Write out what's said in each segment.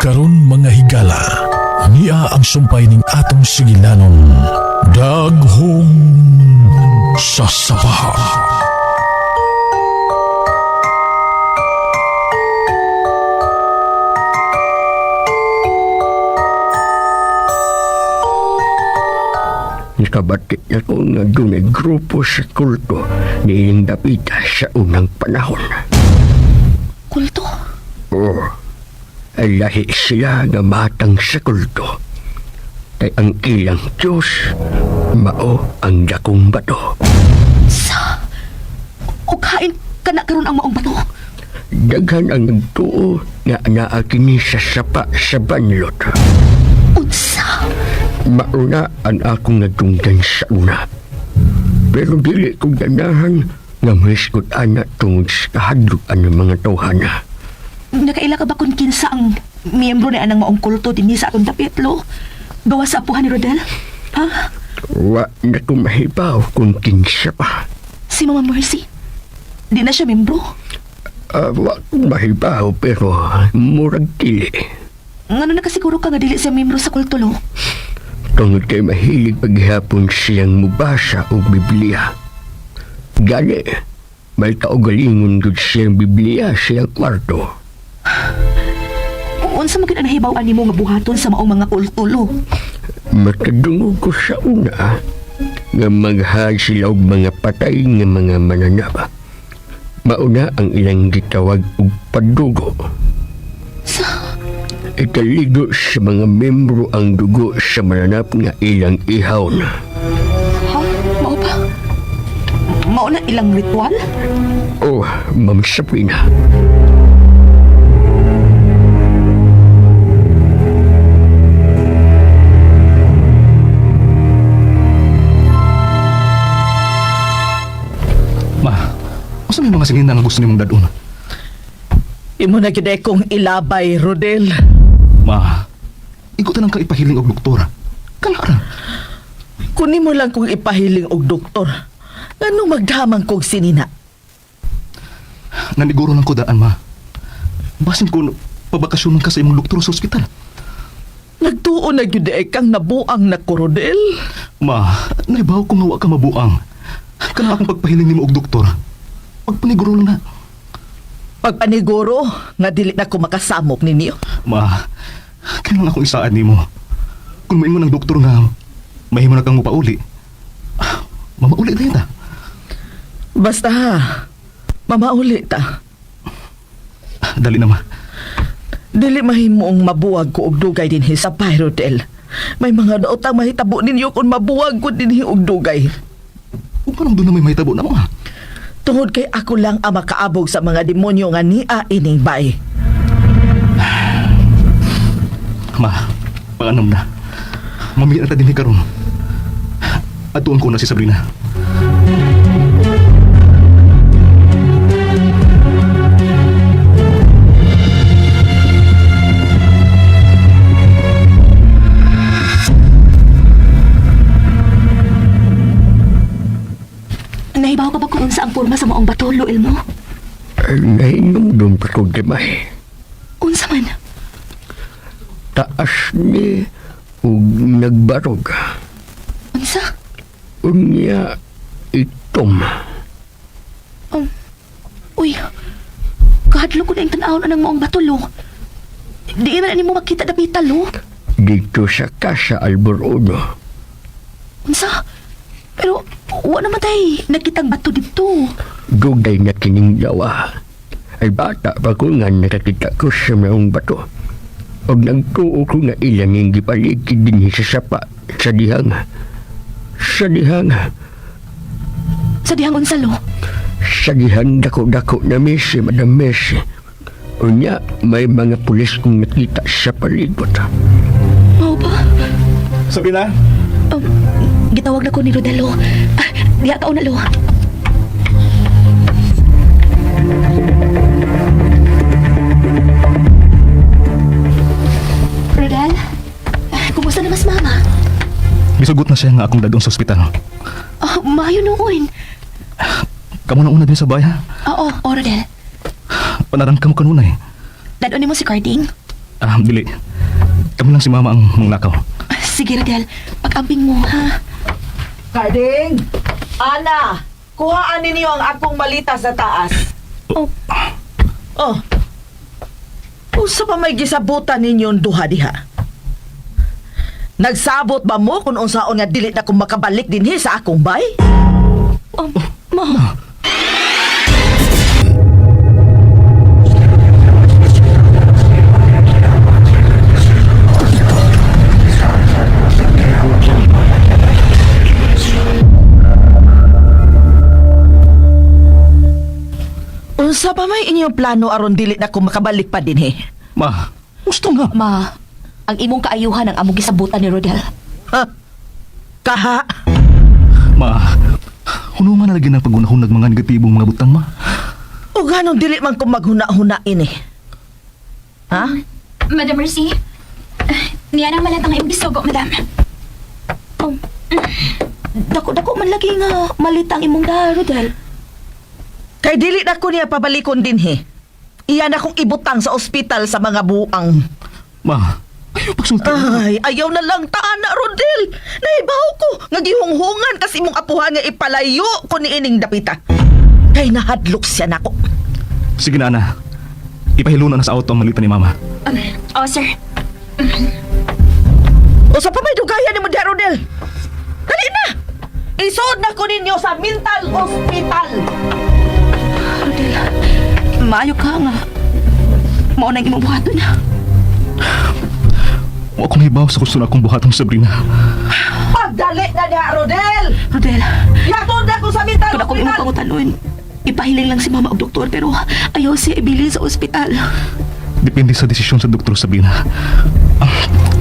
karon mga higala, niya ang sumpay ning atong sigilanon. Daghong sasabaha. Nakabatik na ko nga doon ay grupo sa kulto ni Iling Dapita sa unang panahon. Kulto? Oo, ay lahi sila nga matang sa kulto. Kay ang ilang Diyos, mao ang dakong bato. Sa... O kain ka na karon ang maong bato? Daghan ang nagtuo nga naakini sa sapa sa banlot. Unsa? Mauna ang akong nagtunggan sa una. Pero dili ko ganahan nga mahiskot anak tungod sa kahadlukan ng mga tawhana. Nakaila ka ba kung kinsa ang miyembro ni anang maong kulto din sa atong dapitlo? Gawa sa apuhan ni Rodel? Ha? Wa na ko mahibaw kung kinsa pa. Si Mama Mercy? Di na siya miyembro? Wa ko mahibaw pero murag dili. Ngano nakasiguro ka nga dili siya miyembro sa kulto, lo? Tungod kay mahilig paghihapon siyang mubasa o Biblia. Gani, may kaugalingon gud siyang Biblia siyang kwarto. Unsa man gid ang nahibaw-an nimo nga buhaton sa maong mga kulto, lo? Matadungog ko sa una nga maghag sila og mga patay nga mga mananaba. Mauna ang ilang gitawag og padugo. Sa... Ikaligo sa mga membro ang dugo sa mananap nga ilang ihaw na. Ha? Mao ba? Mao na ilang ritual? Oh, Ma'am Sabrina. Ma, asa may mga singin na gusto nimong dadun? Imo na gid kong ilabay, Rodel. Ma, igutan ang ka ipahiling og doktora. Kalaran. Kunin mo lang kong ipahiling og doktor. Ngano magdamang kog sinina? Naniguro lang ko daan, ma. Basin ko pabakasyon ka sa imong doktor sa ospital. Nagtuo na gyud kang nabuang na ko, Rodel. Ma, naibaw ko nga wa ka mabuang. Kana akong pagpahiling nimo og doktor. Pagpaniguro lang na. Pagpaniguro nga dili na ko makasamok ninyo. Ma, kailan akong isaan nimo. Kung maingon ng doktor nga mahimo na kang mupauli. Mamauli na yun ta. Basta ha, mamauli ta. Dali na, ma. Dili mahimoong mabuwag ko og dugay dinhi sa Rodel. May mga daotang mahitabo ninyo kung mabuwag ko dinhi og dugay. Kung parang doon na may mahitabo na, ma. Tungod kay ako lang ang makaabog sa mga demonyo nga niya ining bay. Ma, panganom na. Mamira ta din karon. Atuon ko na si Sabrina. Nahibaw ka ba kung unsa ang porma sa maong bato, lo, Elmo? Ay, nahinom doon pa kong dimay. Unsa man? Taas ni ug nagbarog. Unsa? Unya itom. Uy, kahadlo ko na yung tanawon anang maong bato, lo. Di na mo makita dapita, lo. Dito sa Casa Alborono. Unsa? Pero, wa naman tayo nakitang bato dito. Dugay na kining yawa. Ay bata pa ko nga nakakita ko sa mayong bato. Og nagtuo ko nga ilang yung gipaligid din sa sapa sa dihang. Sa dihang. Sa dihang unsa, lo? Sa dihang dako-dako na Messi, Madam Messi. Unya, may mga pulis kong nakita sa palibot. Mao ba? Sabrina? Gitawag na ko ni Rodelo. Diha ka na, lo. Rodel? Kumusta na mas mama? Misugot na siya nga akong dadong sa ospital. Maayo noon. Kamu na una din sa bahay, ha? Oo, Rodel. Panarang ka mo kanunay. Dadon mo si Carding. Dili. Kami lang si Mama ang manglakaw. Sige, Rodel. Pag-amping mo, ha? Karding! Ana! Kuhaan ninyo ang akong malita sa taas. Oh, Oh. Usa pa may gisabutan ninyong duha diha. Nagsabot ba mo kung unsaon nga dili na kong makabalik dinhi sa akong bay? Ma. Unsa pa may inyong plano aron dili na kong makabalik pa dinhi? Ma, gusto nga. Ma, ang imong kaayuhan ang among gisabutan ni Rodel. Ha? Kaha? Ma, hunungan na lagi ng pagunahon ng mga negatibong mga butang, Ma. O ganong dili man kong maghuna-huna ini? Ha? Madam Mercy, niya nang malatang imong gisugo, madam. Oh, dako-dako man lagi nga malita ang imong daha, Rodel. Kay dili na ko niya pabalikon dinhi. Iyan akong ibutang sa ospital sa mga buang. Ma, ayaw pagsulti. Ay, ayaw na lang taana, Rodel. Naibaw ko, nga gihunghungan kasi mong apuhan nga ipalayo ko ni ining dapita. Kay nahadlok siya nako. Sige na, Ana. Ipahiluna na sa auto ang malita ni Mama. Sir. O sa pa may dugayan ni mo diha, Rodel. Dali na! Isod na ko ninyo sa mental hospital. Rodel, maayo ka nga. Mao na ang imong buhaton. Wa ko nahibaw sa gusto na akong buhatong Sabrina. Pagdali na diha, Rodel! Rodel, Yatod na ko sa mental kung ako imong hospital. pangutanon, ipahiling lang si Mama og doktor pero ayaw siya ibilin sa ospital. Depende sa desisyon sa Dr. Sabrina.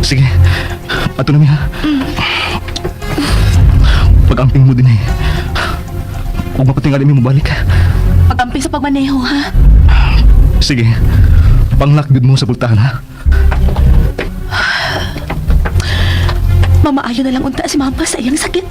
Sige, ato na mi ha. Pag-amping mo din eh. Huwag mapatingali mo balik. Pag-amping sa pagmaneho, ha? Sige, panglakbid mo sa pultahan ha. Mamaayo na lang unta si Mama sa iyang sakit.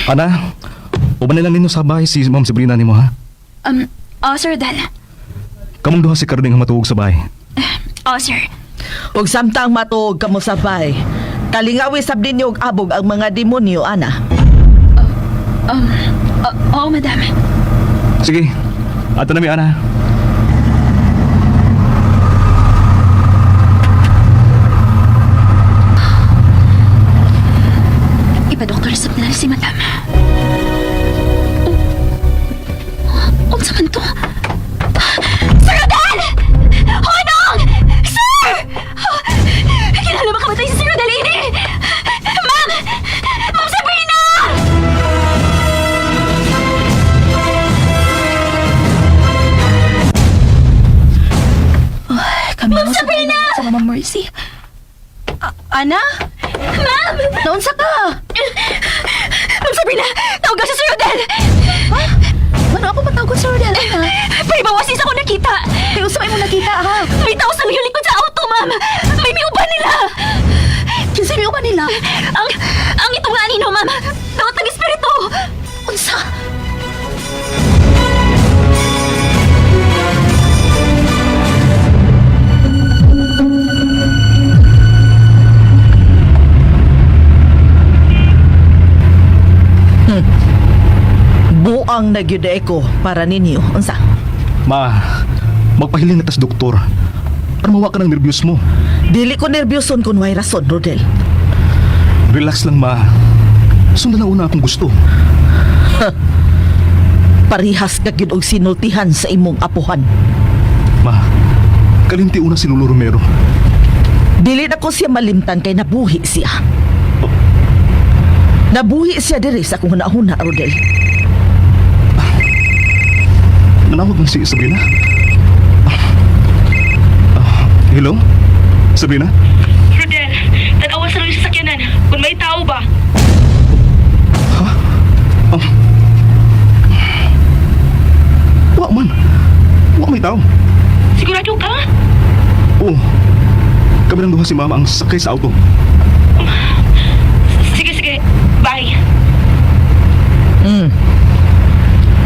Ana, uban na lang ninyo sa bahay si Ma'am Sabrina ni mo ha. Sir Rodel. Kamong duha si Karding ang matuog sa bahay. Sir. Ug samtang matuog kamo sa bay. Kalingawi sab ninyo og abog ang mga demonyo, ana. Oo, madam. Sige, ato na mi Ana. Ipa-doktor sa na si madam. Unsa man to? Sir Rodel! Honong! Sir! Kinala makamatay si Sir Rodel ini! Ma'am! Ma'am Sabrina! Kami Ma'am Sabrina! sa Mama Mercy. Ana? Ma'am! Naunsa ka? Ma'am Sabrina! Tawag ka sa Sir Rodel! Ha? Ano ako matawag sa Rodel, Ana? Paribawasis ako nakita! May usap ay mo nakita, ha? May tao sa may likod sa auto, ma'am! May miuban nila! Kinsa may uban nila? Ang itong nga nino, ma'am! Daot ng espiritu! Unsa? Buang na gyud ko para ninyo. Unsa? Ma, magpahiling na tas doktor. Para mawa ka ng nervyos mo. Dili ko nervyoson kung way rason, Rodel. Relax lang, Ma. Sundan na una akong gusto. Parihas ka gyud og sinultihan sa imong apuhan. Ma, kalimti una si Lolo Romero. Dili na ko siya malimtan kay nabuhi siya. Nabuhi siya diri sa kung hunahuna, Rodel. Nanawag man si Sabrina? Hello? Sabrina? Rodel, tanawa sa lang sa sakyanan. Kung may tao ba? Wa man. Wa may tao. Sigurado ka? Oo. kami ng duha si Mama ang sakay sa auto. Sige, sige. Bye.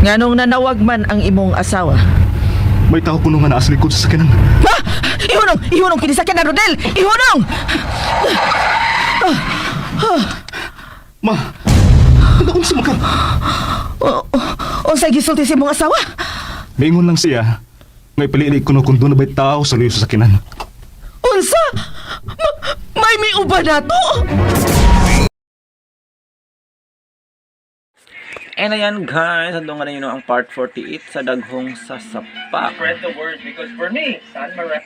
Nganong nanawag man ang imong asawa? May tao kuno nga naa sa likod sa sakyanan. Ha? Ihunong! Ihunong kinisakyan na Rodel! Ihunong! Ma! Handa kong sumaka. O sa'y gisulti si imong asawa? Maingon lang siya. Ngay piliili kuno kung doon na ba'y tao sa luyo sa sakyanan. Unsa? May uba na to? And ayan guys, andong nga na yun ang part 48 sa Daghong sa Sapa. Spread the word because for me, San Mara.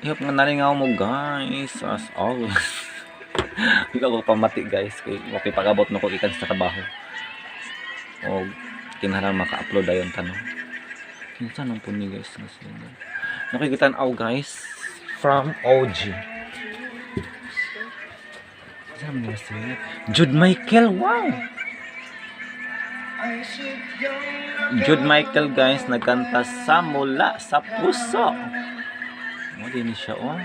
Ihop nga naringaw mo guys, as always. Ikaw ko pamati guys, kay makipagabot na ko ikan sa trabaho. O kinahanglan maka-upload ayon tanong. Kinsa nang puni guys nga sila. Nakikitan-aw guys from OG. Jude Michael, wow! Jude Michael guys, nagkanta sa Mula sa Puso. O, din siya, oh.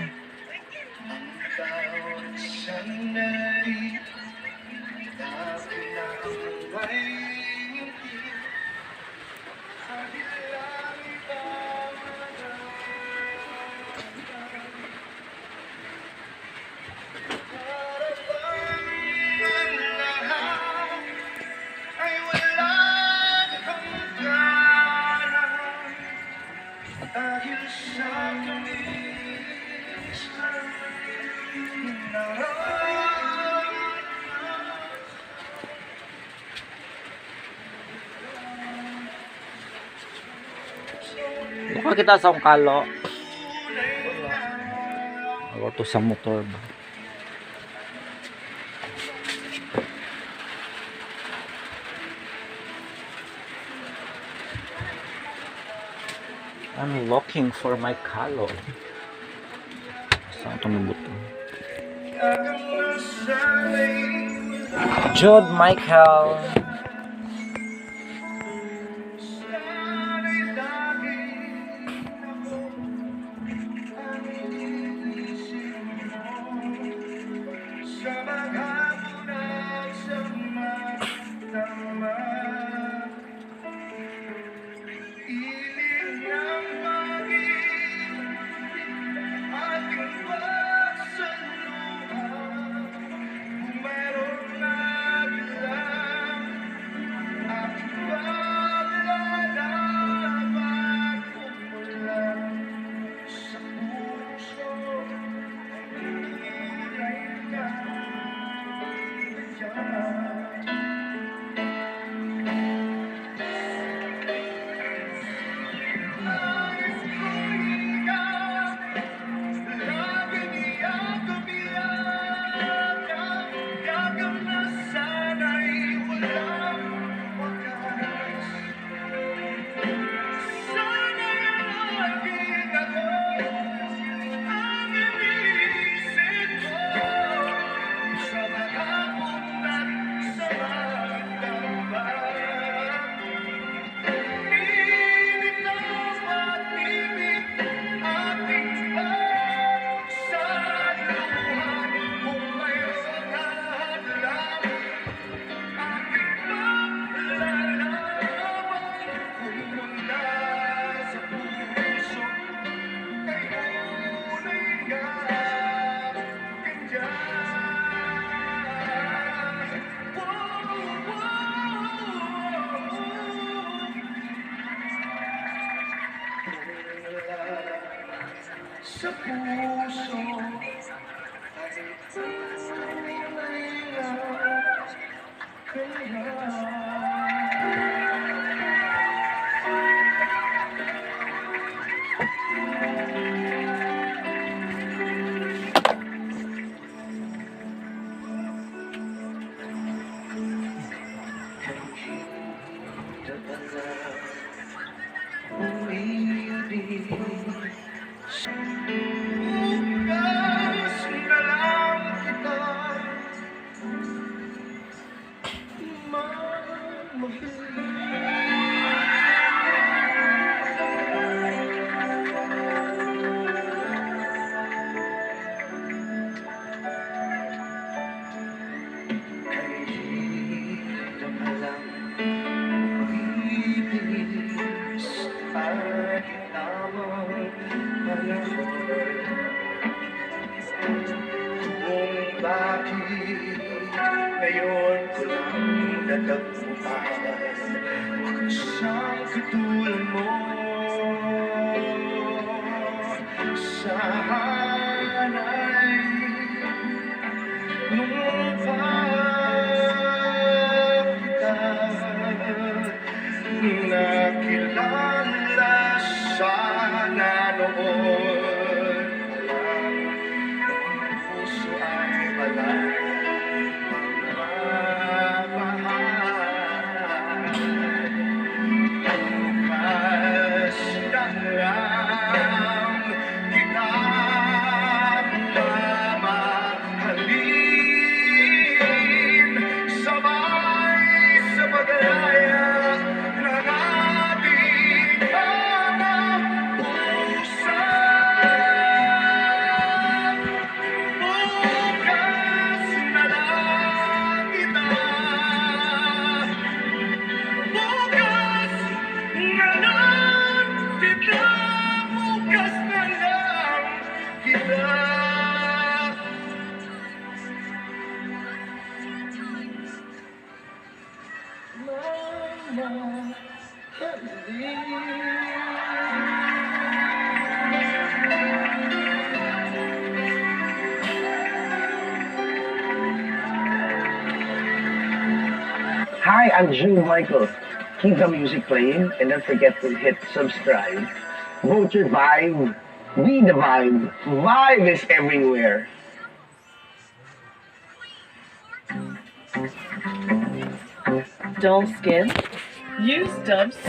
Baka kita sa akong kalo. Ako to sa motor ba? I'm looking for my kalo. Saan ito may buto? Jude Michael. siyang katulad mo sa hanay nung kita nakilala sana noon ang puso ay balay bukas na lang kita mamahalin sabay sa paglaya ng ating mga puso. Bukas na lang kita. Bukas na lang kita. Bukas na lang kita. Hi, I'm June Michael. Keep the music playing and don't forget to hit subscribe. Vote your vibe. Be the vibe. Vibe is everywhere. Dull skin? Use Dove